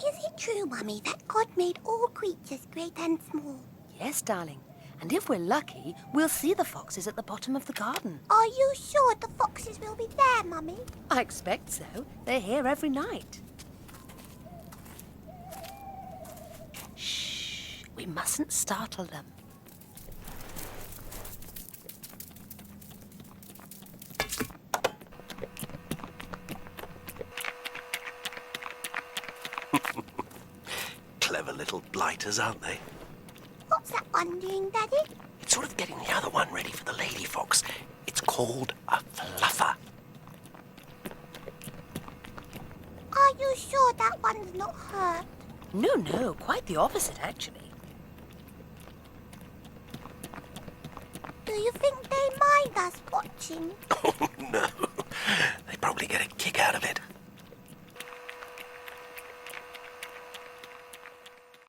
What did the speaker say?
Is it true, Mummy, that God made all creatures great and small? Yes, darling. And if we're lucky, we'll see the foxes at the bottom of the garden. Are you sure the foxes will be there, Mummy? I expect so. They're here every night. Shh. We mustn't startle them. Clever little blighters, aren't they? What's that one doing, Daddy? It's sort of getting the other one ready for the lady fox. It's called a fluffer. Are you sure that one's not hurt? No, quite the opposite, actually. Do you think they mind us watching? Oh, no. They probably get a kick out of it.